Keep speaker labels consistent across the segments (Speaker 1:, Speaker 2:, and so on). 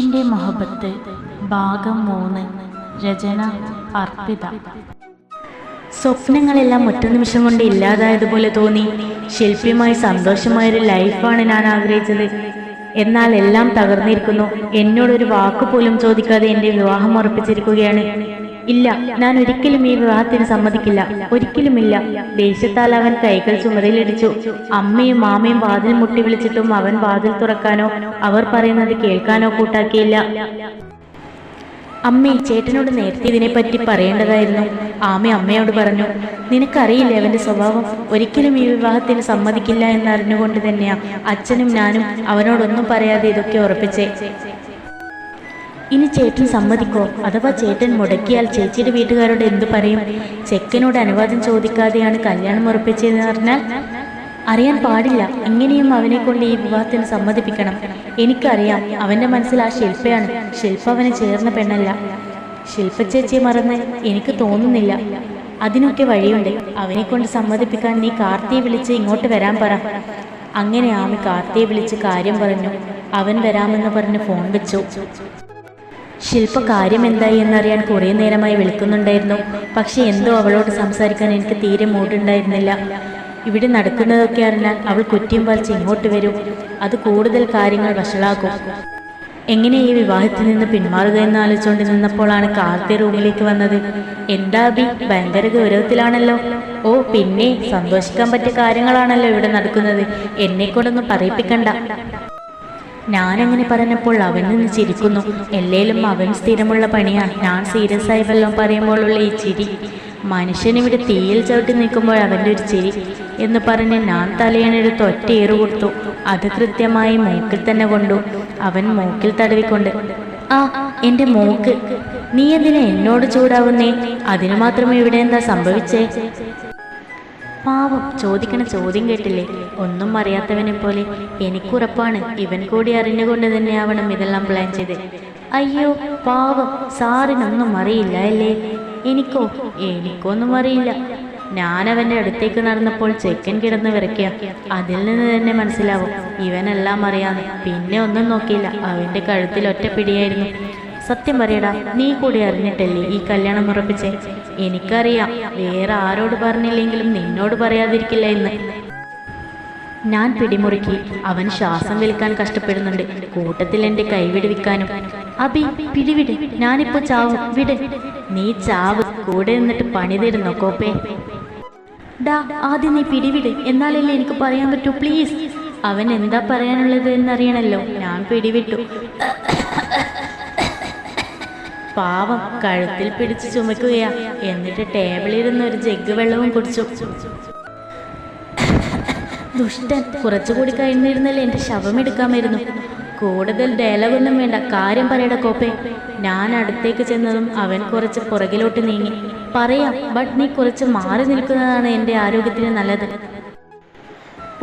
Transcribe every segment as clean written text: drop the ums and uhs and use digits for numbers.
Speaker 1: ഇഷ്കിൻ്റെ മൊഹബത്ത് ഭാഗം 3 രചന അർപ്പിത. സ്വപ്നങ്ങളെല്ലാം ഒറ്റ നിമിഷം കൊണ്ട് ഇല്ലാതായതുപോലെ തോന്നി. ശില്പിയുമായി സന്തോഷമായൊരു ലൈഫാണ് ഞാൻ ആഗ്രഹിച്ചത്. എന്നാൽ എല്ലാം തകർന്നിരിക്കുന്നു. എന്നോടൊരു വാക്കുപോലും ചോദിക്കാതെ എൻ്റെ വിവാഹം ഉറപ്പിച്ചിരിക്കുകയാണ്. ഇല്ല, ഞാൻ ഒരിക്കലും ഈ വിവാഹത്തിന് സമ്മതിക്കില്ല, ഒരിക്കലുമില്ല. ദേഷ്യത്താൽ അവൻ കൈകൾ ചുമരിലിടിച്ചു. അമ്മയും മാമയും വാതിൽ മുട്ടി വിളിച്ചിട്ടും അവൻ വാതിൽ തുറക്കാനോ അവർ പറയുന്നത് കേൾക്കാനോ കൂട്ടാക്കിയില്ല. അമ്മേ, ചേട്ടനോട് നേരത്തെ ഇതിനെപ്പറ്റി പറയേണ്ടതായിരുന്നു. ആമി അമ്മയോട് പറഞ്ഞു. നിനക്കറിയില്ലേ അവന്റെ സ്വഭാവം? ഒരിക്കലും ഈ വിവാഹത്തിന് സമ്മതിക്കില്ല എന്നറിഞ്ഞുകൊണ്ട് തന്നെയാ അച്ഛനും ഞാനും അവനോടൊന്നും പറയാതെ ഇതൊക്കെ ഉറപ്പിച്ചേ. ഇനി ചേട്ടൻ സമ്മതിക്കോ? അഥവാ ചേട്ടൻ മുടക്കിയാൽ ചേച്ചിയുടെ വീട്ടുകാരോട് എന്തു പറയും? ചെക്കനോട് അനുവാദം ചോദിക്കാതെയാണ് കല്യാണം ഉറപ്പിച്ചതെന്ന് പറഞ്ഞാൽ അറിയാൻ പാടില്ല. എങ്ങനെയും അവനെ കൊണ്ട് ഈ വിവാഹത്തിന് സമ്മതിപ്പിക്കണം. എനിക്കറിയാം അവന്റെ മനസ്സിൽ ആ ശില്പയാണ്. ശില്പ അവന് ചേർന്ന പെണ്ണല്ല. ശില്പ ചേച്ചിയെ മറന്ന് എനിക്ക് തോന്നുന്നില്ല. അതിനൊക്കെ വഴിയുണ്ട്. അവനെ കൊണ്ട് സമ്മതിപ്പിക്കാൻ നീ കാർത്തിയെ വിളിച്ച് ഇങ്ങോട്ട് വരാൻ പറ. അങ്ങനെ ആമി കാർത്തിയെ വിളിച്ച് കാര്യം പറഞ്ഞു. അവൻ വരാമെന്ന് പറഞ്ഞ് ഫോൺ വെച്ചു. ശില്പ കാര്യം എന്തായി എന്നറിയാൻ കുറേ നേരമായി വിളിക്കുന്നുണ്ടായിരുന്നു. പക്ഷെ എന്തോ അവളോട് സംസാരിക്കാൻ എനിക്ക് തീരെ മൂടുണ്ടായിരുന്നില്ല. ഇവിടെ നടക്കുന്നതൊക്കെ അറിഞ്ഞാൽ അവൾ കുറ്റിയും പറിച്ച് ഇങ്ങോട്ട് വരും. അത് കൂടുതൽ കാര്യങ്ങൾ വഷളാക്കും. എങ്ങനെ ഈ വിവാഹത്തിൽ നിന്ന് പിന്മാറുക എന്ന് ആലോചിച്ചുകൊണ്ട് നിന്നപ്പോഴാണ് കാർത്തി റൂമിലേക്ക് വന്നത്. എന്താ അഭി, ഭയങ്കര ഗൗരവത്തിലാണല്ലോ? ഓ പിന്നെ, സന്തോഷിക്കാൻ പറ്റിയ കാര്യങ്ങളാണല്ലോ ഇവിടെ നടക്കുന്നത്. എന്നെ കൊണ്ടൊന്നും പറയിപ്പിക്കണ്ട. ഞാനങ്ങനെ പറഞ്ഞപ്പോൾ അവൻ നിന്ന് ചിരിക്കുന്നു. എല്ലേലും അവൻ സ്ഥിരമുള്ള പണിയാണ്. ഞാൻ സീരിയസ് ആയി വല്ലതും പറയുമ്പോഴുള്ള ഈ ചിരി. മനുഷ്യനിവിടെ തീയിൽ ചവിട്ടി നിൽക്കുമ്പോൾ അവൻ്റെ ഒരു ചിരി എന്ന് പറഞ്ഞ് ഞാൻ തലയണെടുത്ത് ഒറ്റ ഏറു കൊടുത്തു. അത് കൃത്യമായി മൂക്കിൽ തന്നെ കൊണ്ടു. അവൻ മൂക്കിൽ തടവിക്കൊണ്ട്, ആ എൻ്റെ മൂക്ക്, നീ എന്തിനാ എന്നോട് ചൂടാവുന്നേ? അതിനു മാത്രം ഇവിടെ എന്താ സംഭവിച്ചേ? പാവം, ചോദിക്കണ ചോദ്യം കേട്ടില്ലേ? ഒന്നും അറിയാത്തവനെ പോലെ. എനിക്കുറപ്പാണ് ഇവൻ കൂടി അറിഞ്ഞുകൊണ്ട് തന്നെയാവണം ഇതെല്ലാം പ്ലാൻ ചെയ്ത്. അയ്യോ പാവം, സാറിനൊന്നും അറിയില്ല അല്ലേ? എനിക്കൊന്നും അറിയില്ല. ഞാനവൻ്റെ അടുത്തേക്ക് നടന്നപ്പോൾ ചെക്കൻ കിടന്ന് വിറയ്ക്കുക. അതിൽ നിന്ന് തന്നെ മനസ്സിലാവും ഇവനെല്ലാം അറിയാന്ന്. പിന്നെ ഒന്നും നോക്കിയില്ല, അവൻ്റെ കഴുത്തിൽ ഒറ്റ പിടിയായിരുന്നു. സത്യം പറയടാ, നീ കൂടി അറിഞ്ഞിട്ടല്ലേ ഈ കല്യാണം ഉറപ്പിച്ചേ? എനിക്കറിയാം, വേറെ ആരോട് പറഞ്ഞില്ലെങ്കിലും നിന്നോട് പറയാതിരിക്കില്ല എന്ന്. ഞാൻ പിടിമുറുക്കി. അവൻ ശ്വാസം വലിക്കാൻ കഷ്ടപ്പെടുന്നുണ്ട്. കൂട്ടത്തിൽ എൻ്റെ കൈവിടുവിക്കാനും. അഭി പിടിവിട്, ഞാനിപ്പോ ചാവും, വിട്. നീ ചാവ്, കൂടെ നിന്നിട്ട് പണി തരുന്നോ കോപ്പേ? ഡാ, ആദ്യം നീ പിടിവിട്, എന്നാലല്ലേ എനിക്ക് പറയാൻ പറ്റൂ, പ്ലീസ്. അവൻ എന്താ പറയാനുള്ളത് എന്നറിയണല്ലോ. ഞാൻ പിടിവിട്ടു. പാവം കഴുത്തിൽ പിടിച്ച് ചുമക്കുകയാ. എന്നിട്ട് ടേബിളിരുന്ന് ഒരു ജഗ് വെള്ളവും കുടിച്ചു. ദുഷ്ടൻ, കുറച്ചുകൂടി കഴിഞ്ഞിരുന്നല്ലേ എൻ്റെ ശവമെടുക്കാമായിരുന്നു. കൂടുതൽ ഡയലോഗൊന്നും വേണ്ട, കാര്യം പറയട കോപ്പേ. ഞാൻ അടുത്തേക്ക് ചെന്നതും അവൻ കുറച്ച് പുറകിലോട്ട് നീങ്ങി. പറയാം, ബട്ട് നീ കുറച്ച് മാറി നിൽക്കുന്നതാണ് എൻ്റെ ആരോഗ്യത്തിന് നല്ലത്.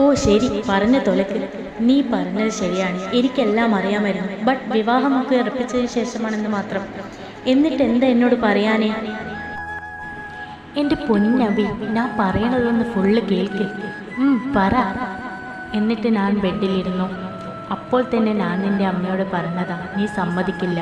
Speaker 1: ഓ ശരി, പറഞ്ഞു തൊലക്ക്. നീ പറഞ്ഞത് ശരിയാണ്, എനിക്കെല്ലാം അറിയാമായിരുന്നു. ബട്ട് വിവാഹമൊക്കെ ഉറപ്പിച്ചതിന് ശേഷമാണെന്ന് മാത്രം. എന്നിട്ട് എന്താ എന്നോട് പറയാനേ? എൻ്റെ പൊന്നബി, ഞാൻ പറയണതൊന്ന് ഫുള്ള് കേൾക്ക്. പറ. എന്നിട്ട് ഞാൻ ബെഡിലിരുന്നു. അപ്പോൾ തന്നെ ഞാൻ നിൻ്റെ അമ്മയോട് പറഞ്ഞതാ നീ സമ്മതിക്കില്ല,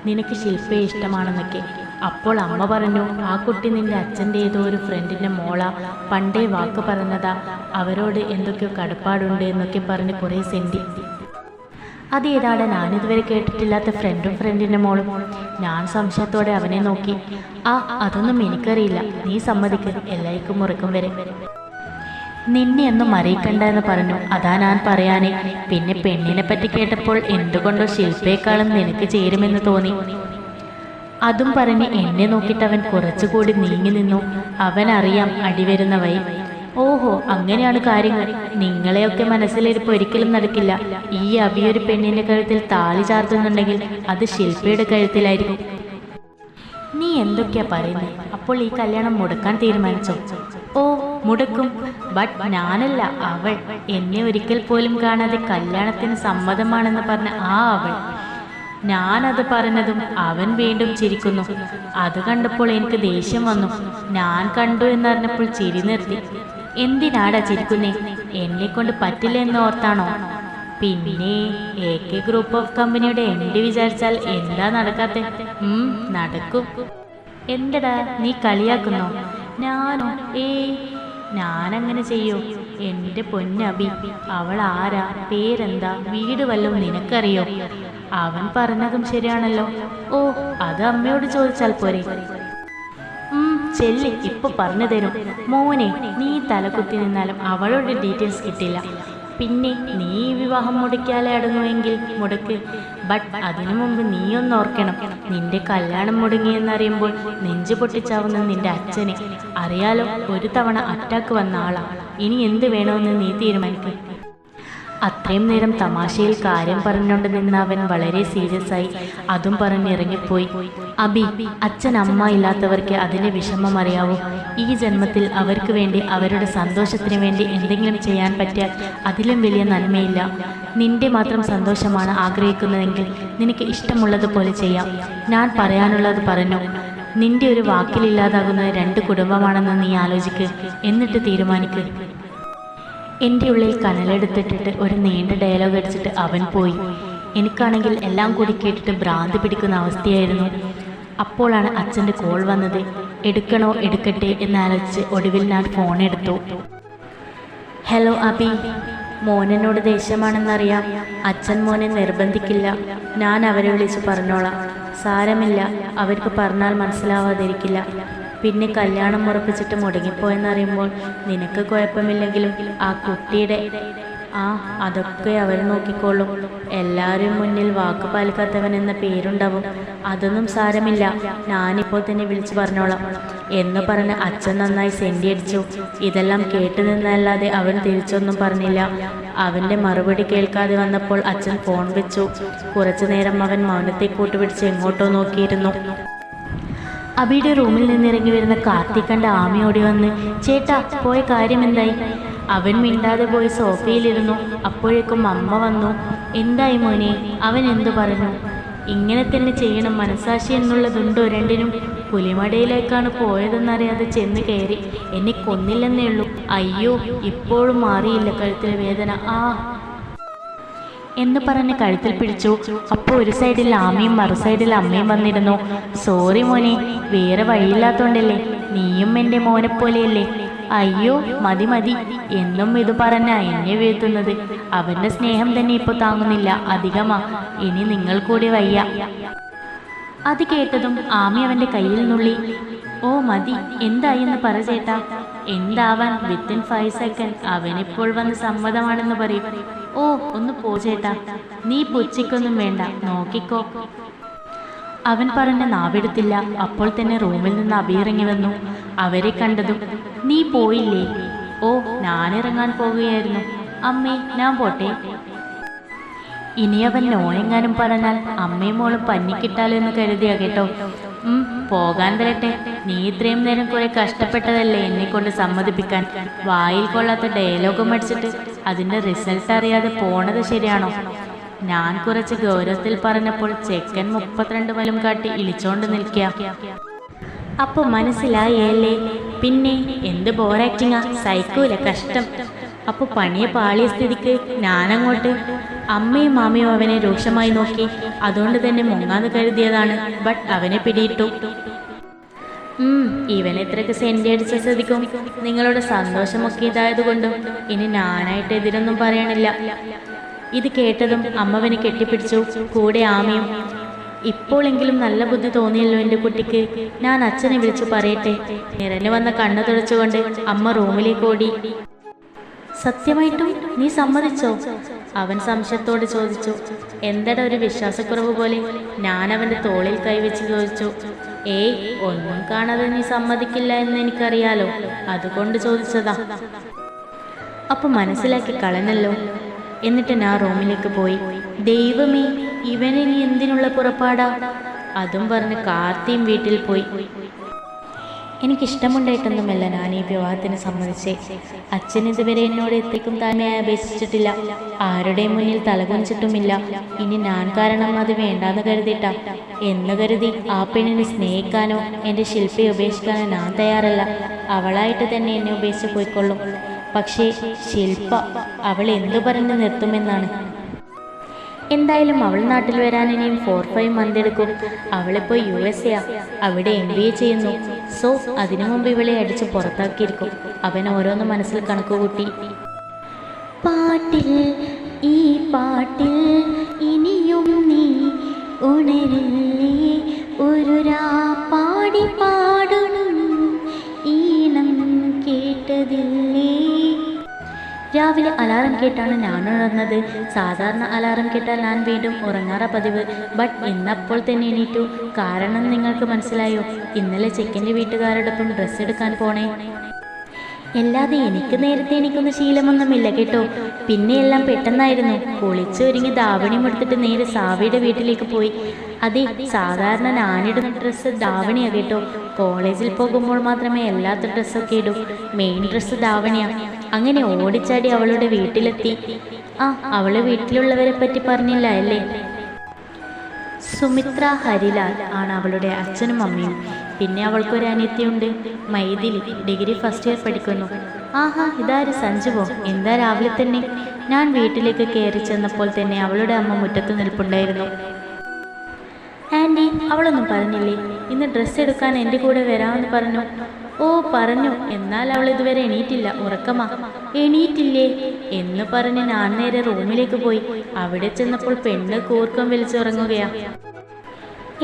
Speaker 1: നിനക്ക് ശില്പയെ ഇഷ്ടമാണെന്നൊക്കെ. അപ്പോൾ അമ്മ പറഞ്ഞു, ആ കുട്ടി നിൻ്റെ അച്ഛൻ്റെ ഏതോ ഒരു ഫ്രണ്ടിൻ്റെ മോളാ, പണ്ടേ വാക്ക് പറഞ്ഞതാ, അവരോട് എന്തൊക്കെയോ കടപ്പാടുണ്ട് എന്നൊക്കെ പറഞ്ഞ് കുറേ സെൻറ്റി. അതേതാടാ ഞാനിതുവരെ കേട്ടിട്ടില്ലാത്ത ഫ്രണ്ടിൻ്റെ മോളും? ഞാൻ സംശയത്തോടെ അവനെ നോക്കി. അതൊന്നും എനിക്കറിയില്ല, നീ സമ്മതിക്ക്, എല്ലാവർക്കും ഉറക്കം വരെ. നിന്നെ ഒന്നും അറിയിക്കണ്ട എന്ന് പറഞ്ഞു. അതാ ഞാൻ പറയാനേ. പിന്നെ പെണ്ണിനെ പറ്റി കേട്ടപ്പോൾ എന്തുകൊണ്ടോ ശില്പയെക്കാളും നിനക്ക് ചേരുമെന്ന് തോന്നി. അതും പറഞ്ഞ് എന്നെ നോക്കിയിട്ട് അവൻ കുറച്ചുകൂടി നീങ്ങി നിന്നു. അവനറിയാം അടിവരുന്ന വഴി. ഓഹോ, അങ്ങനെയാണ് കാര്യങ്ങൾ. നിങ്ങളെയൊക്കെ മനസ്സിലിരിപ്പ് ഒരിക്കലും നടക്കില്ല. ഈ അഭിയൊരു പെണ്ണിന്റെ കഴുത്തിൽ താലി ചാർത്തുന്നുണ്ടെങ്കിൽ അത് ശില്പയുടെ കഴുത്തിലായിരിക്കും. നീ എന്തൊക്കെയാ പറയുന്നത്? അപ്പോൾ ഈ കല്യാണം മുടക്കാൻ തീരുമാനിച്ചോ? ഓ മുടക്കും, ബട്ട് ഞാനല്ല, അവൾ. എന്നെ ഒരിക്കൽ പോലും കാണാതെ കല്യാണത്തിന് സമ്മതമാണെന്ന് പറഞ്ഞ ആ അവൾ. ഞാനത് പറഞ്ഞതും അവൻ വീണ്ടും ചിരിക്കുന്നു. അത് കണ്ടപ്പോൾ എനിക്ക് ദേഷ്യം വന്നു. ഞാൻ കണ്ടു എന്നറിഞ്ഞപ്പോൾ ചിരി നിർത്തി. എന്തിനാടാ ചിരിക്കുന്നേ? എന്നെ കൊണ്ട് പറ്റില്ല എന്ന് ഓർത്താണോ? പിന്നെ AK ഗ്രൂപ്പ് ഓഫ് കമ്പനിയുടെ MD വിചാരിച്ചാൽ എന്താ നടക്കാത്തെ? നടക്കും. എന്തടാ നീ കളിയാക്കുന്നോ? ഞാനോ? ഞാനങ്ങനെ ചെയ്യോ? എൻ്റെ പൊന്നബി, അവൾ ആരാ, പേരെന്താ, വീട് വല്ലതും നിനക്കറിയോ? അവൻ പറഞ്ഞതും ശരിയാണല്ലോ. ഓ, അത് അമ്മയോട് ചോദിച്ചാൽ പോരെ? ചെല്ലി ഇപ്പൊ പറഞ്ഞു തരും. മോനെ, നീ തലകുത്തി നിന്നാലും അവളുടെ ഡീറ്റെയിൽസ് കിട്ടില്ല. പിന്നെ നീ വിവാഹം മുടക്കിയാലേ അടങ്ങുമെങ്കിൽ മുടക്ക്. ബട്ട് അതിനു മുമ്പ് നീയൊന്ന് ഓർക്കണം, നിന്റെ കല്യാണം മുടങ്ങിയെന്നറിയുമ്പോൾ നെഞ്ചു പൊട്ടിച്ചാവുന്ന നിന്റെ അച്ഛനെ അറിയാലോ. ഒരു തവണ അറ്റാക്ക് വന്ന ആളാ. ഇനി എന്ത് വേണമെന്ന് നീ തീരുമാനിക്കും. അത്രയും നേരം തമാശയിൽ കാര്യം പറഞ്ഞുകൊണ്ട് നിന്ന അവൻ വളരെ സീരിയസ് ആയി അതും പറഞ്ഞിറങ്ങിപ്പോയി. അബി, അച്ഛൻ അമ്മ ഇല്ലാത്തവർക്ക് അതിൻ്റെ വിഷമം അറിയാവൂ. ഈ ജന്മത്തിൽ അവർക്ക് വേണ്ടി, അവരുടെ സന്തോഷത്തിന് വേണ്ടി എന്തെങ്കിലും ചെയ്യാൻ പറ്റിയാൽ അതിലും വലിയ നന്മയില്ല. നിന്റെ മാത്രം സന്തോഷമാണ് ആഗ്രഹിക്കുന്നതെങ്കിൽ നിനക്ക് ഇഷ്ടമുള്ളതുപോലെ ചെയ്യാം. ഞാൻ പറയാനുള്ളത് പറഞ്ഞു. നിന്റെ ഒരു വാക്കിലില്ലാതാകുന്നത് 2 കുടുംബമാണെന്ന് നീ ആലോചിക്ക്, എന്നിട്ട് തീരുമാനിക്ക്. എൻ്റെ ഉള്ളിൽ കനലെടുത്തിട്ടിട്ട് ഒരു നീണ്ട ഡയലോഗ് അടിച്ചിട്ട് അവൻ പോയി. എനിക്കാണെങ്കിൽ എല്ലാം കൂടി കേട്ടിട്ട് ഭ്രാന്ത് പിടിക്കുന്ന അവസ്ഥയായിരുന്നു. അപ്പോഴാണ് അച്ഛൻ്റെ കോൾ വന്നത്. എടുക്കണോ എടുക്കട്ടെ എന്നാലോചിച്ച് ഒടുവിൽ ഞാൻ ഫോൺ എടുത്തു. ഹലോ അബി, മോനോട് ദേഷ്യമാണെന്നറിയാം. അച്ഛൻ മോനെ നിർബന്ധിക്കില്ല. ഞാൻ അവരെ വിളിച്ച് പറഞ്ഞോളാം. സാരമില്ല, അവർക്ക് പറഞ്ഞാൽ മനസ്സിലാവാതിരിക്കില്ല. പിന്നെ കല്യാണം ഉറപ്പിച്ചിട്ട് മുടങ്ങിപ്പോയെന്നറിയുമ്പോൾ നിനക്ക് കുഴപ്പമില്ലെങ്കിലും ആ കുട്ടിയുടെ അതൊക്കെ അവർ നോക്കിക്കോളും. എല്ലാവരും മുന്നിൽ വാക്ക് പാലിക്കാത്തവൻ എന്ന പേരുണ്ടാവും. അതൊന്നും സാരമില്ല, ഞാനിപ്പോൾ തന്നെ വിളിച്ചു പറഞ്ഞോളാം എന്ന് പറഞ്ഞ് അച്ഛൻ നന്നായി സെൻറ്റി അടിച്ചു. ഇതെല്ലാം കേട്ടു നിന്നല്ലാതെ അവൻ തിരിച്ചൊന്നും പറഞ്ഞില്ല. അവൻ്റെ മറുപടി കേൾക്കാതെ വന്നപ്പോൾ അച്ഛൻ ഫോൺ വെച്ചു. കുറച്ചു നേരം അവൻ മൗനത്തെ കൂട്ടുപിടിച്ച് എങ്ങോട്ടോ നോക്കിയിരുന്നു. അബിയുടെ റൂമിൽ നിന്നിറങ്ങി വരുന്ന കാർത്തിക് കണ്ട ആമി ഓടി വന്ന്, ചേട്ടാ പോയ കാര്യം എന്തായി? അവൻ മിണ്ടാതെ പോയി സോഫയിലിരുന്നു. അപ്പോഴേക്കും അമ്മ വന്നു. എന്തായി മോനെ? അവൻ എന്തു പറഞ്ഞു? ഇങ്ങനെ തന്നെ ചെയ്യണം, മനസാക്ഷി എന്നുള്ളതുണ്ടോ രണ്ടിനും? പുലിമടയിലേക്കാണ് പോയതെന്നറിയാതെ ചെന്ന് കയറി. എന്നെ കൊന്നില്ലെന്നേ ഉള്ളൂ. അയ്യോ, ഇപ്പോഴും മാറിയില്ല കഴുത്തിലെ വേദന. എന്ന് പറഞ്ഞ് കഴുത്തിൽ പിടിച്ചു. അപ്പോൾ ഒരു സൈഡിൽ ആമയും മറു സൈഡിൽ അമ്മയും വന്നിരുന്നു. സോറി മോനെ, വേറെ വഴിയില്ലാത്തോണ്ടല്ലേ. നീയും എൻ്റെ മോനെ പോലെയല്ലേ. അയ്യോ മതി മതി എന്നും ഇത് പറഞ്ഞ എന്നെ വീഴ്ത്തുന്നത്. അവൻ്റെ സ്നേഹം തന്നെ ഇപ്പോൾ താങ്ങുന്നില്ല, അധികമാ. ഇനി നിങ്ങൾ കൂടി വയ്യ. അത് കേട്ടതും ആമി അവൻ്റെ കയ്യിൽ നുള്ളി. ഓ മതി, എന്തായി എന്ന് പറ ചേട്ടാ. എന്താവാൻ, വിത്തിൻ 5 സെക്കൻഡ് അവനിപ്പോൾ വന്ന് സമ്മതമാണെന്ന് പറയും. ഓ ഒന്ന് പോ ചേട്ടാ, നീ പുച്ഛിക്കൊന്നും വേണ്ട, നോക്കിക്കോ. അവൻ പറഞ്ഞ നാവെടുത്തില്ല. അപ്പോൾ തന്നെ റൂമിൽ നിന്ന് അബിയിറങ്ങി വന്നു. അവരെ കണ്ടതും, നീ പോയില്ലേ? ഓ ഞാനിറങ്ങാൻ പോകുകയായിരുന്നു. അമ്മേ ഞാൻ പോട്ടെ. ഇനി അവൻ നോയെങ്ങാനും പറഞ്ഞാൽ അമ്മയും മോളും പഞ്ഞിക്കിട്ടാലോ എന്ന് കരുതിയാ കേട്ടോ. പോകാൻ വരട്ടെ. നീ ഇത്രയും നേരം കുറെ കഷ്ടപ്പെട്ടതല്ലേ എന്നെ കൊണ്ട് സമ്മതിപ്പിക്കാൻ. വായിൽ കൊള്ളാത്ത ഡയലോഗും അടിച്ചിട്ട് അതിൻ്റെ റിസൾട്ട് അറിയാതെ പോണത് ശരിയാണോ? ഞാൻ കുറച്ച് ഗൗരവത്തിൽ പറഞ്ഞപ്പോൾ ചെക്കൻ 32 വലും കാട്ടി ഇളിച്ചോണ്ട് നിൽക്കുക. അപ്പോൾ മനസ്സിലായല്ലേ? പിന്നെ എന്ത് ബോറാക്ടിങ്ങാ, സൈക്കോല, കഷ്ടം. അപ്പോൾ പണിയെ പാളിയ സ്ഥിതിക്ക് ഞാനങ്ങോട്ട്. അമ്മയും മാമയും അവനെ രൂക്ഷമായി നോക്കി. അതുകൊണ്ട് തന്നെ മുങ്ങാന്ന് കരുതിയതാണ്. ബട്ട് അവനെ പിടിയിട്ടു. ഇവൻ ഇത്രയ്ക്ക് സെൻറ്റി അടിച്ച സ്ഥിതിക്കും നിങ്ങളുടെ സന്തോഷമൊക്കെ ഇതായതുകൊണ്ടും ഇനി ഞാനായിട്ട് എതിരൊന്നും പറയണില്ല. ഇത് കേട്ടതും അമ്മവനെ കെട്ടിപ്പിടിച്ചു. കൂടെ ആമയും. ഇപ്പോഴെങ്കിലും നല്ല ബുദ്ധി തോന്നിയല്ലോ എൻ്റെ കുട്ടിക്ക്. ഞാൻ അച്ഛനെ വിളിച്ചു പറയട്ടെ. നിറഞ്ഞു വന്ന കണ്ണു തുടച്ചുകൊണ്ട് അമ്മ റൂമിലേക്ക് ഓടി. സത്യമായിട്ടും നീ സമ്മതിച്ചോ? അവൻ സംശയത്തോട് ചോദിച്ചു. എന്തടാ ഒരു വിശ്വാസക്കുറവ് പോലെ? ഞാൻ അവൻ്റെ തോളിൽ കൈവച്ച് ചോദിച്ചു. ഒന്നും കാണാതെ നീ സമ്മതിക്കില്ല എന്ന് എനിക്കറിയാലോ, അതുകൊണ്ട് ചോദിച്ചതാ. അപ്പൊ മനസ്സിലാക്കി കളഞ്ഞല്ലോ. എന്നിട്ട് ഞാൻ റൂമിലേക്ക് പോയി. ദൈവമേ, ഇവനിനി എന്തിനുള്ള പുറപ്പാടാ? അതും പറഞ്ഞ് കാർത്തിയും വീട്ടിൽ പോയി. എനിക്കിഷ്ടമുണ്ടായിട്ടൊന്നുമല്ല ഞാൻ ഈ വിവാഹത്തിന് സമ്മതിച്ചേ. അച്ഛൻ ഇതുവരെ എന്നോട് എത്തിക്കും താനെ അപേക്ഷിച്ചിട്ടില്ല, ആരുടെയും മുന്നിൽ തലകുഞ്ചിട്ടുമില്ല. ഇനി ഞാൻ കാരണം അത് വേണ്ടാന്ന് കരുതിയിട്ടാ എന്ന് കരുതി ആ പെണ്ണിനെ സ്നേഹിക്കാനോ എൻ്റെ ശില്പയെ ഉപേക്ഷിക്കാനോ ഞാൻ തയ്യാറല്ല. അവളായിട്ട് തന്നെ എന്നെ ഉപേക്ഷിച്ച് പോയിക്കൊള്ളും. പക്ഷേ ശില്പ, അവൾ എന്തു പറഞ്ഞ് നിർത്തുമെന്നാണ്. എന്തായാലും അവൾ നാട്ടിൽ വരാൻ ഇനിയും 4-5 മന്ത് എടുക്കും. അവളിപ്പോൾ USA, അവിടെ MBA ചെയ്യുന്നു. സോ അതിനു മുമ്പ് ഇവളെ അടിച്ച് പുറത്താക്കിയിരിക്കും. അവൻ ഓരോന്ന് മനസ്സിൽ കണക്കുകൂട്ടി. പാട്ടിൽ ഈ പാട്ടിൽ ഇനിയും നീ ഉണരില്ലേ, ഒരു പാടി പാടണം ഈണം കേട്ടതില്ലേ. രാവിലെ അലാറം കേട്ടാണ് ഞാൻ ഉണർന്നത്. സാധാരണ അലാറം കേട്ടാൽ ഞാൻ വീണ്ടും ഉറങ്ങാറ പതിവ്. ബട്ട് ഇന്നപ്പോൾ തന്നെ എണീറ്റു. കാരണം നിങ്ങൾക്ക് മനസ്സിലായോ? ഇന്നലെ ചെക്കൻ്റെ വീട്ടുകാരോടൊപ്പം ഡ്രസ്സ് എടുക്കാൻ പോണേ. അല്ലാതെ എനിക്ക് നേരത്തെ എനിക്കൊന്നും ശീലമൊന്നുമില്ല കേട്ടോ. പിന്നെ എല്ലാം പെട്ടെന്നായിരുന്നു. കുളിച്ച് ഒരുങ്ങി ധാവണിയും എടുത്തിട്ട് നേരെ സാവിയുടെ വീട്ടിലേക്ക് പോയി. അതെ, സാധാരണ ഞാനിടുന്ന ഡ്രസ്സ് ധാവണിയാണ് കേട്ടോ. കോളേജിൽ പോകുമ്പോൾ മാത്രമേ അല്ലാത്ത ഡ്രസ്സൊക്കെ ഇടൂ. മെയിൻ ഡ്രസ്സ് ധാവണിയാണ്. അങ്ങനെ ഓടിച്ചാടി അവളുടെ വീട്ടിലെത്തി. അവളെ വീട്ടിലുള്ളവരെ പറ്റി പറഞ്ഞില്ല അല്ലേ? സുമിത്ര ഹരിലാൽ ആണ് അവളുടെ അച്ഛനും അമ്മയും. പിന്നെ അവൾക്കൊരു അനിയത്തിയുണ്ട്, മൈഥിലി. ഡിഗ്രി ഫസ്റ്റ് ഇയർ പഠിക്കുന്നു. ഇതാര്, സഞ്ജുവോ? എന്താ രാവിലെ തന്നെ? ഞാൻ വീട്ടിലേക്ക് കയറി ചെന്നപ്പോൾ തന്നെ അവളുടെ അമ്മ മുറ്റത്ത് നിൽപ്പുണ്ടായിരുന്നു. ആൻറ്റി, അവളൊന്നും പറഞ്ഞില്ലേ? ഇന്ന് ഡ്രസ്സ് എടുക്കാൻ എൻ്റെ കൂടെ വരാമെന്ന് പറഞ്ഞു. ഓ പറഞ്ഞു, എന്നാൽ അവൾ ഇതുവരെ എണീറ്റില്ല, ഉറക്കമാ. എണീറ്റില്ലേ എന്ന് പറഞ്ഞ് ഞാൻ നേരെ റൂമിലേക്ക് പോയി. അവിടെ ചെന്നപ്പോൾ പെണ്ണ് കൂർക്കം വലിച്ചുറങ്ങുകയാ.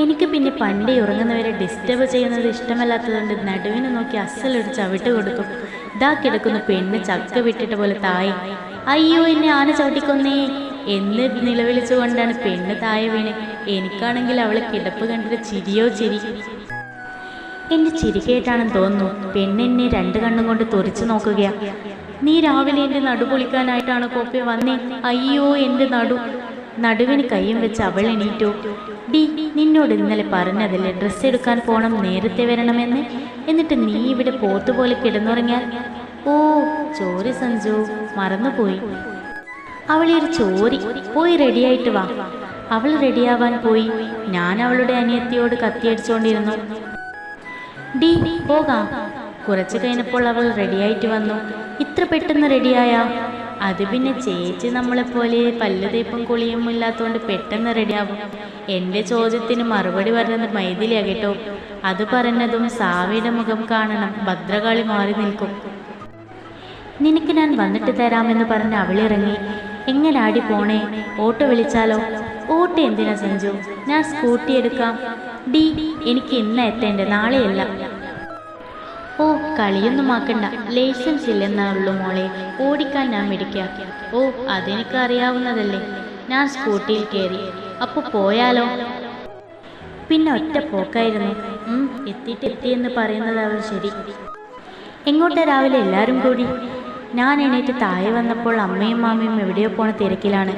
Speaker 1: എനിക്ക് പിന്നെ പണ്ടേ ഉറങ്ങുന്നവരെ ഡിസ്റ്റർബ് ചെയ്യുന്നത് ഇഷ്ടമല്ലാത്തതുകൊണ്ട് നടുവിന് നോക്കി അസലൊരു ചവിട്ട് കൊടുത്തു. ഇതാ കിടക്കുന്നു പെണ്ണ് ചക്ക വിട്ടിട്ട് പോലെ താഴെ. അയ്യോ, എന്നെ ആന ചവിട്ടിക്കൊന്നേ എന്ന് നിലവിളിച്ചുകൊണ്ടാണ് പെണ്ണ് താഴെ വീണ്. എനിക്കാണെങ്കിൽ അവളെ കിടപ്പ് കണ്ടിട്ട് ചിരിയോ ചിരി. എൻ്റെ ചിരി കേട്ടാണെന്ന് തോന്നുന്നു പെണ്ണെന്നെ 2 കണ്ണും കൊണ്ട് തുറച്ചു നോക്കുകയാ. നീ രാവിലെ എൻ്റെ നടു പൊളിക്കാനായിട്ടാണ് കോപ്പി വന്നേ? അയ്യോ, എൻ്റെ നടുവിന് കയ്യും വെച്ച് അവൾ എണീറ്റു. നിന്നോട് ഇന്നലെ പറഞ്ഞതല്ലേ ഡ്രസ്സ് എടുക്കാൻ പോണം, നേരത്തെ വരണമെന്ന്. എന്നിട്ട് നീ ഇവിടെ പോത്തുപോലെ കിടന്നുറങ്ങിയാൽ? ഓ ചോരി സഞ്ജു, മറന്നുപോയി. അവളെ ഒരു ചോരി. പോയി റെഡിയായിട്ട് വാ. അവൾ റെഡിയാവാൻ പോയി. ഞാൻ അവളുടെ അനിയത്തിയോട് കത്തിയടിച്ചുകൊണ്ടിരുന്നു. പോകാം. കുറച്ചു കഴിഞ്ഞപ്പോൾ അവൾ റെഡിയായിട്ട് വന്നു. ഇത്ര പെട്ടെന്ന് റെഡിയായാ? അത് പിന്നെ ചേച്ചി നമ്മളെപ്പോലെ പല്ല് തേപ്പും കുളിയും ഇല്ലാത്തതുകൊണ്ട് പെട്ടെന്ന് റെഡിയാവും. എൻ്റെ ചോദ്യത്തിന് മറുപടി പറഞ്ഞത് മൈഥിലിയാ കേട്ടോ. അത് പറഞ്ഞതും സാവിയുടെ മുഖം കാണണം, ഭദ്രകാളി മാറി നിൽക്കും. നിനക്ക് ഞാൻ വന്നിട്ട് തരാമെന്ന് പറഞ്ഞ് അവളിറങ്ങി. എങ്ങനാടി പോണേ? ഓട്ടോ വിളിച്ചാലോ? ഓട്ടോ എന്തിനാ സഞ്ജു, ഞാൻ സ്കൂട്ടി എടുക്കാം. എനിക്ക് ഇന്ന് എത്തേണ്ടേ, നാളെയല്ല. ഓ കളിയൊന്നും ആക്കണ്ട, ലൈസൻസ് ഇല്ലെന്നുള്ളൂ മോളെ. ഓടിക്കാൻ ഞാൻ മിടിക്കാം. ഓ അതെനിക്ക് അറിയാവുന്നതല്ലേ. ഞാൻ സ്കൂട്ടിയിൽ കയറി. അപ്പോൾ പോയാലോ? പിന്നെ ഒറ്റ പോക്കായിരുന്നു. എത്തിയെന്ന് പറയുന്നത് അവർ ശരി. എങ്ങോട്ടാ രാവിലെ എല്ലാവരും കൂടി? ഞാൻ എണീറ്റ് താഴെ വന്നപ്പോൾ അമ്മയും മാമയും എവിടെയോ പോണ തിരക്കിലാണ്.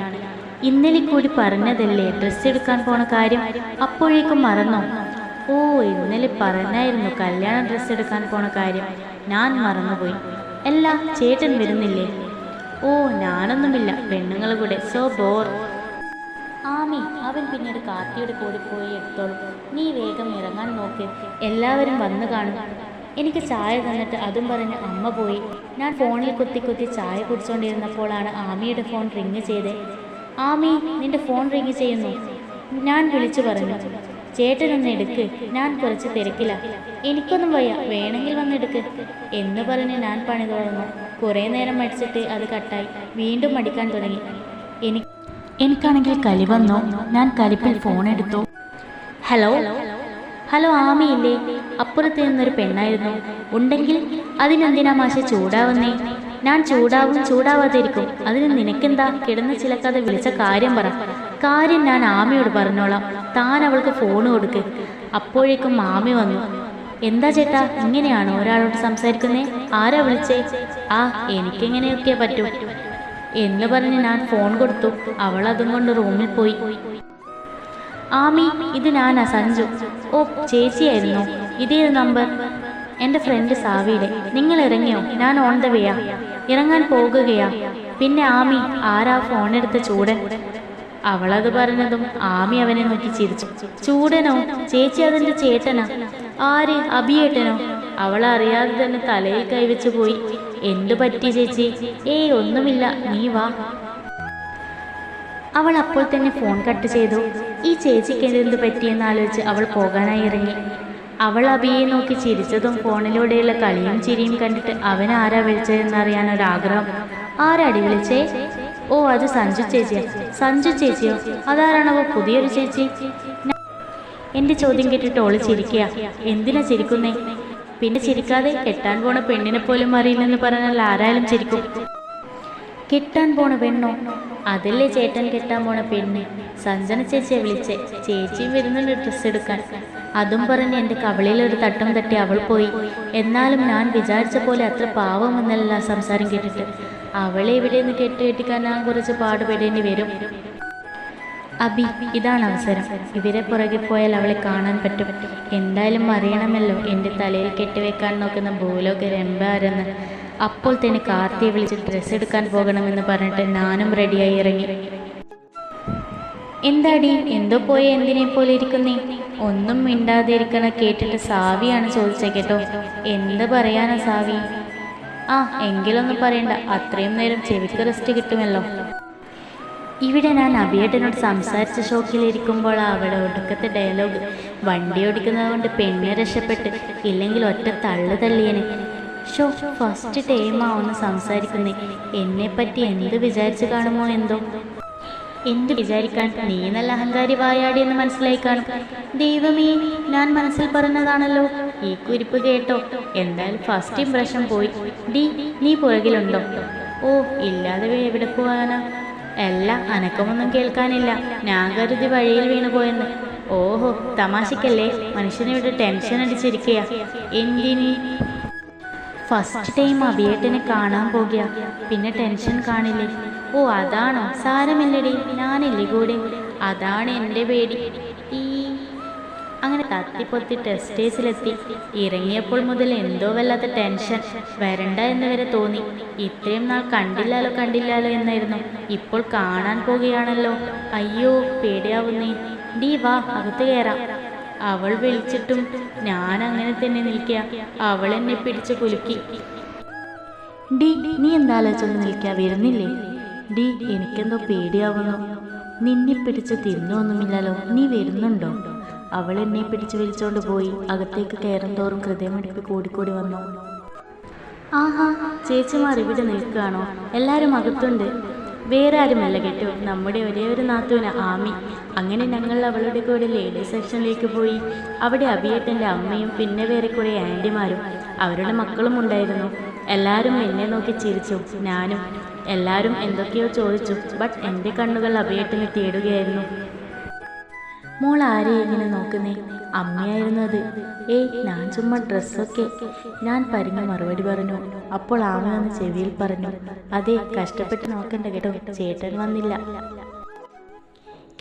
Speaker 1: ഇന്നലെ കൂടി പറഞ്ഞതല്ലേ ഡ്രസ്സ് എടുക്കാൻ പോണ കാര്യം, അപ്പോഴേക്കും മറന്നോ? ഓ ഇന്നലെ പറഞ്ഞായിരുന്നു കല്യാണ ഡ്രസ്സ് എടുക്കാൻ പോണ കാര്യം, ഞാൻ മറന്നുപോയി. അല്ല ചേട്ടൻ വരുന്നില്ലേ? ഓ ഞാനൊന്നുമില്ല, പെണ്ണുങ്ങൾ കൂടെ. So bore. ആമി, അവൻ പിന്നീട് കാർത്തിയുടെ കൂടെ പോയി എടുത്തോളും. നീ വേഗം ഇറങ്ങാൻ നോക്ക്, എല്ലാവരും വന്നു കാണും. എനിക്ക് ചായ തന്നിട്ട് അതും പറഞ്ഞ് അമ്മ പോയി. ഞാൻ ഫോണിൽ കുത്തി ചായ കുടിച്ചുകൊണ്ടിരുന്നപ്പോഴാണ് ആമിയുടെ ഫോൺ റിങ് ചെയ്തേ. ആമി, നിന്റെ ഫോൺ റിങ് ചെയ്യുന്നു. ഞാൻ വിളിച്ചു പറഞ്ഞു. ചേട്ടനൊന്ന് എടുക്ക്, ഞാൻ കുറച്ച് തിരക്കില്ല. എനിക്കൊന്നും വയ്യ, വേണമെങ്കിൽ വന്നെടുക്ക് എന്ന് പറഞ്ഞ് ഞാൻ പണി തുടർന്നു. കുറേ നേരം മടിച്ചിട്ട് അത് കട്ടായി. വീണ്ടും മടിക്കാൻ തുടങ്ങി. എനിക്കാണെങ്കിൽ കലി വന്നു. ഞാൻ കലിപ്പിൽ ഫോൺ എടുത്തു. ഹലോ ഹലോ, ആമിയില്ലേ? അപ്പുറത്ത് നിന്നൊരു പെണ്ണായിരുന്നു. ഉണ്ടെങ്കിൽ അതിനെന്തിനാ മാഷെ ചൂടാവുന്നേ? ഞാൻ ചൂടാവാതിരിക്കും. അതിന് നിനക്കെന്താ? കിടന്ന് ചിലക്കാതെ വിളിച്ച കാര്യം പറ. കാര്യം ഞാൻ ആമയോട് പറഞ്ഞോളാം. താൻ അവൾക്ക് ഫോൺ കൊടുക്ക്. അപ്പോഴേക്കും ആമി വന്നു. എന്താ ചേട്ടാ, ഇങ്ങനെയാണോ ഒരാളോട് സംസാരിക്കുന്നേ? ആരാ വിളിച്ചേ? എനിക്കെങ്ങനെയൊക്കെ പറ്റൂ എന്ന് പറഞ്ഞ് ഞാൻ ഫോൺ കൊടുത്തു. അവൾ അതും കൊണ്ട് റൂമിൽ പോയി. ആമി, ഇത് ഞാനാ, സഞ്ജു. ഓ ചേച്ചിയായിരുന്നു. ഇതേത് നമ്പർ? എൻ്റെ ഫ്രണ്ട് സാവിയുടെ. നിങ്ങൾ ഇറങ്ങിയോ? ഞാൻ ഓൺ ദ വേയാ, ഇറങ്ങാൻ പോകുകയാ. പിന്നെ ആമി, ആരാ ഫോൺ എടുത്ത ചൂടൻ? അവളത് പറഞ്ഞതും ആമി അവനെ നോക്കി ചിരിച്ചു. ചൂടനോ? ചേച്ചി അതിൻ്റെ ചേട്ടനാ. ആര്? അഭിയേട്ടനോ? അവൾ അറിയാതെ തന്നെ തലയിൽ കൈവച്ചു പോയി. എന്തു പറ്റി ചേച്ചി? ഒന്നുമില്ല, നീ വാ. അവൾ അപ്പോൾ തന്നെ ഫോൺ കട്ട് ചെയ്തു. ഈ ചേച്ചിക്ക് എന്ത് പറ്റിയെന്ന് ആലോചിച്ച് അവൾ പോകാനായി ഇറങ്ങി. അവൾ അബിയെ നോക്കി ചിരിച്ചതും ഫോണിലൂടെയുള്ള കളിയും ചിരിയും കണ്ടിട്ട് അവൻ ആരാ വിളിച്ചതെന്നറിയാൻ ഒരാഗ്രഹം. ആരാടി വിളിച്ചേ? ഓ, അത് സഞ്ജു ചേച്ചിയോ? സഞ്ജു ചേച്ചിയോ? അതാരാണവോ പുതിയൊരു ചേച്ചി? എൻ്റെ ചോദ്യം കേട്ടിട്ട് ഓള് ചിരിക്കുക. എന്തിനാ ചിരിക്കുന്നേ? പിന്നെ ചിരിക്കാതെ, കെട്ടാൻ പോണ പെണ്ണിനെ പോലും അറിയില്ലെന്ന് പറഞ്ഞാൽ ആരായാലും ചിരിക്കും. കെട്ടാൻ പോണ പെണ്ണോ? അതല്ലേ ചേട്ടൻ കെട്ടാൻ പോണ പെണ്ണ്. സഞ്ജന ചേച്ചിയെ വിളിച്ചേ. ചേച്ചിയും വരുന്നുണ്ട് ഡ്രസ്സ് എടുക്കാൻ. അതും പറഞ്ഞ് എൻ്റെ കവളിലൊരു തട്ടം തട്ടി അവൾ പോയി. എന്നാലും ഞാൻ വിചാരിച്ച പോലെ അത്ര പാവമെന്നല്ല സംസാരം കേട്ടിട്ട്. അവളെ ഇവിടെ നിന്ന് കെട്ടിക്കാൻ ഞാൻ കുറച്ച് പാടുപെടേണ്ടി വരും. അബി, ഇതാണ് അവസരം. ഇവരെ പുറകെ പോയാൽ അവളെ കാണാൻ പറ്റും. എന്തായാലും അറിയണമല്ലോ എൻ്റെ തലയിൽ കെട്ടിവെക്കാൻ നോക്കുന്ന ഭൂലോക രംഭാരെന്ന്. അപ്പോൾ തന്നെ കാർത്തിയെ വിളിച്ച് ഡ്രസ്സ് എടുക്കാൻ പോകണമെന്ന് പറഞ്ഞിട്ട് ഞാനും റെഡിയായി ഇറങ്ങി. എന്താടി, എന്തോ പോയി എന്തിനെ പോലെ ഇരിക്കുന്നേ? ഒന്നും മിണ്ടാതെ ഇരിക്കണ കേട്ടിട്ട് സാവിയാണ് ചോദിച്ചേ കേട്ടോ. എന്ത് പറയാനാ സാവി? ആ, എങ്കിലൊന്നും പറയണ്ട. അത്രയും നേരം ചെവിക്ക് റെസ്റ്റ് കിട്ടുമല്ലോ. ഇവിടെ ഞാൻ അബിയേട്ടനോട് സംസാരിച്ച ഷോക്കിലിരിക്കുമ്പോൾ അവളെ ഒടുക്കത്തെ ഡയലോഗ്. വണ്ടി ഓടിക്കുന്നത് കൊണ്ട് പെണ്ണ് രക്ഷപ്പെട്ട്, ഇല്ലെങ്കിൽ ഒറ്റ തള്ളു തള്ളിയനെ. ഷോ, ഫസ്റ്റ് ടൈമാ ഒന്ന് സംസാരിക്കുന്നേ. എന്നെപ്പറ്റി എന്ത് വിചാരിച്ചു കാണുമോ എന്തോ. എന്ത് വിചാരിക്കാൻ? നീ നല്ല അഹങ്കാരി വായാടിയെന്ന് മനസ്സിലായി കാണും. ദൈവമേ, ഞാൻ മനസ്സിൽ പറഞ്ഞതാണല്ലോ. ഈ കുരിപ്പ് കേട്ടോ. എന്തായാലും ഫസ്റ്റ് ഇംപ്രഷൻ പോയി. നീ പുറകിലുണ്ടോ? ഓ, ഇല്ലാതെ എവിടെ പോവാനാ? അല്ല, അനക്കമൊന്നും കേൾക്കാനില്ല. ഞാൻ കരുതി വഴിയിൽ വീണു പോയെന്ന്. ഓഹോ, തമാശക്കല്ലേ? മനുഷ്യനിവിടെ ടെൻഷൻ അടിച്ചിരിക്കുക. എന്തിനി? ഫസ്റ്റ് ടൈം അബിയേട്ടനെ കാണാൻ പോകുക, പിന്നെ ടെൻഷൻ കാണില്ലേ? ഓ, അതാണോ? സാരമില്ലടി, ഞാനില്ലേ കൂടെ. അതാണ് എൻ്റെ പേടി. അങ്ങനെ തത്തിപ്പൊത്തി ടെസ്റ്റേഴ്സിലെത്തി. ഇറങ്ങിയപ്പോൾ മുതൽ എന്തോ വല്ലാത്ത ടെൻഷൻ. വരണ്ട എന്ന് വരെ തോന്നി. ഇത്രയും നാൾ കണ്ടില്ലാലോ എന്നായിരുന്നു. ഇപ്പോൾ കാണാൻ പോകുകയാണല്ലോ. അയ്യോ, പേടിയാവുന്നേ. വാ, അകത്ത് കയറാം. അവൾ വിളിച്ചിട്ടും ഞാൻ അങ്ങനെ തന്നെ നിൽക്കുക. അവൾ എന്നെ പിടിച്ച് കുലുക്കി. നീ എന്താ ആലോചിച്ചൊന്ന് നിൽക്കുക? വരുന്നില്ലേ? എനിക്കെന്തോ പേടിയാവുന്നു. നിന്നെ പിടിച്ച് തിന്നൊന്നുമില്ലല്ലോ. നീ വരുന്നുണ്ടോ? അവൾ എന്നെ പിടിച്ച് വിളിച്ചോണ്ട് പോയി. അകത്തേക്ക് കയറും തോറും ഹൃദയമിടിപ്പ് കൂടിക്കൂടി വന്നു. ആഹാ, ചേച്ചിമാർ ഇവിടെ നിൽക്കുകയാണോ? എല്ലാവരും അകത്തുണ്ട്. വേറെ ആരുമല്ല കേട്ടോ, നമ്മുടെ ഒരേ ഒരു നാത്തൂന ആമി. അങ്ങനെ ഞങ്ങൾ അവളുടെ കൂടെ ലേഡീസ് സെക്ഷനിലേക്ക് പോയി. അവിടെ അബിയേട്ടൻ്റെ അമ്മയും പിന്നെ വേറെ കുറേ ആൻറ്റിമാരും അവരുടെ മക്കളും ഉണ്ടായിരുന്നു. എല്ലാവരും എന്നെ നോക്കി ചിരിച്ചു. ഞാനും. എല്ലാവരും എന്തൊക്കെയോ ചോദിച്ചു. ബട്ട് എൻ്റെ കണ്ണുകൾ അബിയേട്ടനെ തേടുകയായിരുന്നു. മോൾ ആരെയും ഇങ്ങനെ നോക്കുന്നേ? അമ്മയായിരുന്നു അത്. ഞാൻ ചുമ്മാ ഡ്രസ്സൊക്കെ. ഞാൻ പരിങ്ങി മറുപടി പറഞ്ഞു. അപ്പോൾ ആമ വന്ന് ചെവിയിൽ പറഞ്ഞു, അതെ, കഷ്ടപ്പെട്ട് നോക്കണ്ട കേട്ടോ, ചേട്ടൻ വന്നില്ല.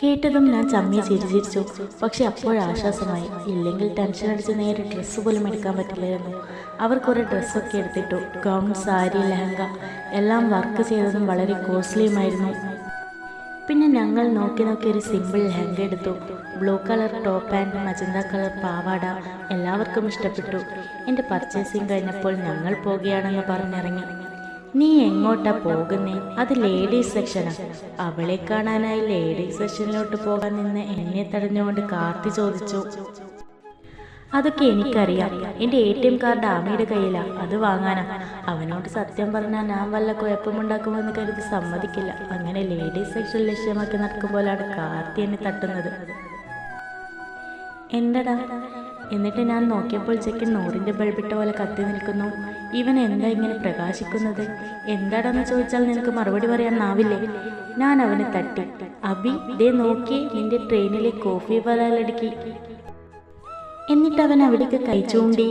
Speaker 1: കേട്ടതും ഞാൻ ചമ്മി ചിരിച്ചു. പക്ഷെ അപ്പോഴാശ്വാസമായി. ഇല്ലെങ്കിൽ ടെൻഷൻ അടിച്ച് നേരെ ഡ്രസ്സ് പോലും എടുക്കാൻ പറ്റില്ലായിരുന്നു. അവർ കുറേ ഡ്രസ്സൊക്കെ എടുത്തിട്ടു. ഗൗൺ, സാരി, ലെഹങ്ക എല്ലാം വർക്ക് ചെയ്തതും വളരെ കോസ്റ്റ്ലിയുമായിരുന്നു. പിന്നെ ഞങ്ങൾ നോക്കി ഒരു സിമ്പിൾ ലെഹങ്ക എടുത്തു. Blue colour top and magenta colour പാവാട. എല്ലാവർക്കും ഇഷ്ടപ്പെട്ടു. എൻ്റെ പർച്ചേസിങ് കഴിഞ്ഞപ്പോൾ ഞങ്ങൾ പോകുകയാണെന്ന് പറഞ്ഞിറങ്ങി. നീ എങ്ങോട്ടാ പോകുന്നേ? അത് ലേഡീസ് സെക്ഷനാ. അവളെ കാണാനായി ലേഡീസ് സെക്ഷനിലോട്ട് പോകാൻ നിന്ന് എന്നെ തടഞ്ഞുകൊണ്ട് കാർത്തി ചോദിച്ചു. അതൊക്കെ എനിക്കറിയാം. എൻ്റെ ATM കാർഡ് ആമയുടെ കയ്യിലാണ്. അത് വാങ്ങാനാ. അവനോട് സത്യം പറഞ്ഞാൽ ഞാൻ വല്ല കുഴപ്പമുണ്ടാക്കുമെന്ന് കരുതി സമ്മതിക്കില്ല. അങ്ങനെ ലേഡീസ് സെക്ഷൻ ലക്ഷ്യമാക്കി നടക്കുമ്പോഴാണ് കാർത്തി എന്നെ തട്ടുന്നത്. എന്തടാ? എന്നിട്ട് ഞാൻ നോക്കിയപ്പോൾ ചെക്കൻ 100ന്റെ ബൾബിട്ട പോലെ കത്തി നിൽക്കുന്നു. ഇവൻ എന്താ ഇങ്ങനെ പ്രകാശിക്കുന്നത്? എന്താടാന്ന് ചോദിച്ചാൽ നിനക്ക് മറുപടി പറയാനാവില്ലേ? ഞാൻ അവനെ തട്ടി. അബി, ദേ നോക്കിയേ, നിന്റെ ട്രെയിനിലെ കോഫി പലാലടുക്കി. എന്നിട്ട് അവൻ അവിടേക്ക് കൈ ചൂണ്ടി.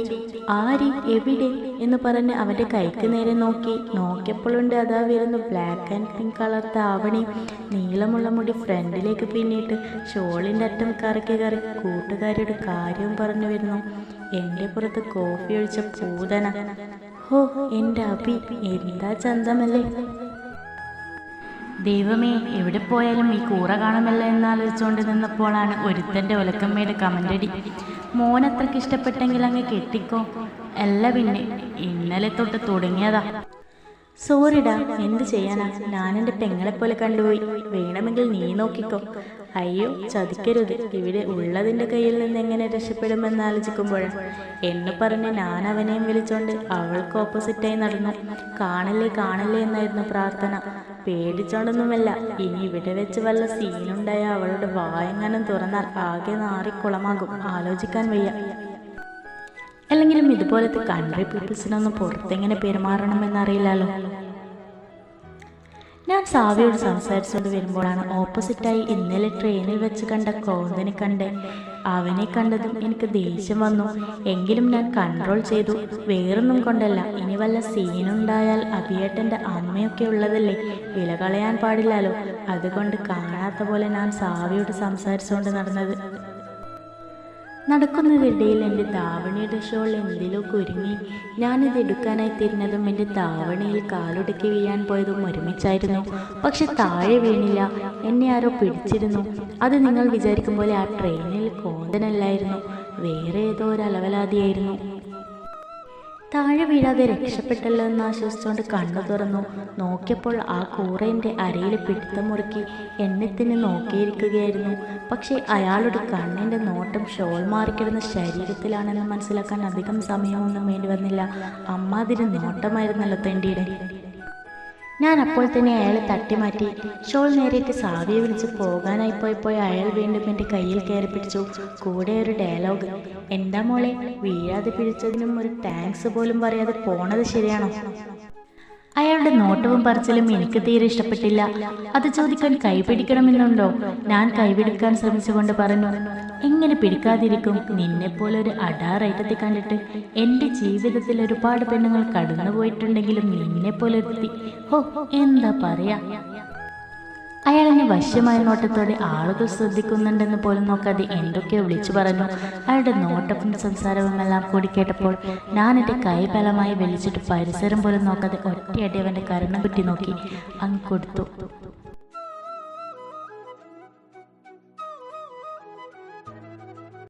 Speaker 1: ആര്? എവിടെ എന്ന് പറഞ്ഞ് അവൻ്റെ കൈക്ക് നേരെ നോക്കിയപ്പോഴുണ്ട് അതാ വരുന്നു ബ്ലാക്ക് ആൻഡ് പിങ്ക് കളർ താവണി, നീളമുള്ള മുടി ഫ്രണ്ടിലേക്ക് പിന്നിട്ട് ഷോളിൻ്റെ അറ്റം കറക്കി കൂട്ടുകാരിയുടെ കാര്യവും പറഞ്ഞു വരുന്നു. എൻ്റെ പുറത്ത് കോഫി ഒഴിച്ച പൂതന. ഹോ, എൻ്റെ അബി, എന്താ ചന്തമല്ലേ? ദൈവമേ, എവിടെ പോയാലും ഈ കൂറ കാണുമല്ലോ എന്നാലോചിച്ചുകൊണ്ട് നിന്നപ്പോഴാണ് ഒരുത്തൻ്റെ ഒലക്കമ്മയുടെ കമൻ്റടി. മോനത്രയ്ക്ക് ഇഷ്ടപ്പെട്ടെങ്കിൽ അങ്ങ് കെട്ടിക്കോ. അല്ല പിന്നെ, ഇന്നലെ തൊട്ട് തുടങ്ങിയതാ. സോറിടാ, എന്ത് ചെയ്യാനാ, ഞാൻ എൻ്റെ പെങ്ങളെപ്പോലെ കണ്ടുപോയി. വേണമെങ്കിൽ നീ നോക്കിക്കോ. അയ്യോ ചതിക്കരുത്, ഇവിടെ ഉള്ളതിൻ്റെ കയ്യിൽ നിന്ന് എങ്ങനെ രക്ഷപ്പെടുമെന്ന് ആലോചിക്കുമ്പോഴാണ് എന്ന് പറഞ്ഞ് ഞാൻ അവനെയും വിളിച്ചോണ്ട് അവൾക്ക് ഓപ്പോസിറ്റായി നടന്നു. കാണല്ലേ കാണല്ലേ എന്നായിരുന്നു പ്രാർത്ഥന. പേടിച്ചോണ്ടൊന്നുമല്ല, ഇനി ഇവിടെ വെച്ച് വല്ല സീനുണ്ടായ അവളുടെ വായെങ്ങാനും തുറന്നാൽ ആകെ നാറിക്കുളമാകും. ആലോചിക്കാൻ വയ്യ. അല്ലെങ്കിലും ഇതുപോലത്തെ കൺട്രി പീപ്പിൾസിനൊന്നും പുറത്തെങ്ങനെ പെരുമാറണമെന്നറിയില്ലല്ലോ. ഞാൻ സാവിയോട് സംസാരിച്ചുകൊണ്ട് വരുമ്പോഴാണ് ഓപ്പോസിറ്റായി ഇന്നലെ ട്രെയിനിൽ വെച്ച് കണ്ട കോന്തനെ കണ്ടേ. അവനെ കണ്ടതും എനിക്ക് ദേഷ്യം വന്നു. എങ്കിലും ഞാൻ കൺട്രോൾ ചെയ്തു. വേറൊന്നും കൊണ്ടല്ല, ഇനി വല്ല സീനുണ്ടായാൽ അഭിയേട്ടൻ്റെ അമ്മയൊക്കെ ഉള്ളതല്ലേ, വില കളയാൻ പാടില്ലല്ലോ. അതുകൊണ്ട് കാണാത്ത പോലെ ഞാൻ സാവിയോട് സംസാരിച്ചുകൊണ്ട് നടന്നത്. നടക്കുന്നതിനിടയിൽ എൻ്റെ ധാവണിയുടെ ഷോൾ എന്തിലോ കുരുങ്ങി. ഞാനിത് എടുക്കാനായി തിരിഞ്ഞതും എൻ്റെ ധാവണിയിൽ കാലൊടുക്കി വീഴാൻ പോയതും ഒരുമിച്ചായിരുന്നു. പക്ഷെ താഴെ വീണില്ല, എന്നെ ആരോ പിടിച്ചിരുന്നു. അത് നിങ്ങൾ വിചാരിക്കും പോലെ ആ ട്രെയിനിൽ കോന്തനല്ലായിരുന്നു, വേറെ ഏതോ ഒരു അലവലാതിയായിരുന്നു. താഴെ വീഴാതെ രക്ഷപ്പെട്ടല്ലോ എന്ന് ആശ്വസിച്ചുകൊണ്ട് കണ്ണു തുറന്നു നോക്കിയപ്പോൾ ആ കൂറേൻ്റെ അരയിൽ പിടുത്തം മുറുക്കി എന്നെ തന്നെ നോക്കിയിരിക്കുകയായിരുന്നു. പക്ഷേ അയാളുടെ കണ്ണിൻ്റെ നോട്ടം ഷോൾ മാറിക്കിടുന്ന ശരീരത്തിലാണെന്ന് മനസ്സിലാക്കാൻ അധികം സമയമൊന്നും വേണ്ടി വന്നില്ല. അമ്മാതിരി നോട്ടമായിരുന്നല്ലോ തെണ്ടിയുടെ. ഞാൻ അപ്പോൾ തന്നെ അയാളെ തട്ടിമാറ്റി ഷോൾ നേരിട്ട് സാവിയെ വിളിച്ച് പോകാനായി പോയപ്പോൾ അയാൾ വീണ്ടും എൻ്റെ കയ്യിൽ കയറി പിടിച്ചു. കൂടെ ഒരു ഡയലോഗ്, എന്താ മോളെ, വീഴാതെ പിടിച്ചതിനും ഒരു താങ്ക്സ് പോലും പറയാതെ പോണത് ശരിയാണോ? അയാളുടെ നോട്ടവും പറച്ചിലും എനിക്ക് തീരെ ഇഷ്ടപ്പെട്ടില്ല. അത് ചോദിക്കാൻ കൈപിടിക്കണമെന്നുണ്ടോ? ഞാൻ കൈപിടിക്കാൻ ശ്രമിച്ചുകൊണ്ട് പറഞ്ഞു, എങ്ങനെ പിടിക്കാതിരിക്കും, നിന്നെപ്പോലെ ഒരു അടാറൈറ്റത്തെ കണ്ടിട്ട് എൻ്റെ ജീവിതത്തിൽ ഒരുപാട് പെണ്ണുങ്ങൾ കടന്നുപോയിട്ടുണ്ടെങ്കിലും നിന്നെപ്പോലെ ഒരുത്തി, ഹോ എന്താ പറയാ. അയാളെന്നെ വശ്യമായ നോട്ടത്തോടെ ആളുകൾ ശ്രദ്ധിക്കുന്നുണ്ടെന്ന് പോലും നോക്കാതെ എന്തൊക്കെയോ വിളിച്ചു പറഞ്ഞു. അയാളുടെ നോട്ടവും സംസാരവും എല്ലാം കൂടി കേട്ടപ്പോൾ ഞാൻ എൻ്റെ കൈ ബലമായി വലിച്ചിട്ട് പരിസരം പോലും നോക്കാതെ ഒറ്റയടി അവൻ്റെ കരണം കുറ്റി നോക്കി അങ്ങ് കൊടുത്തു.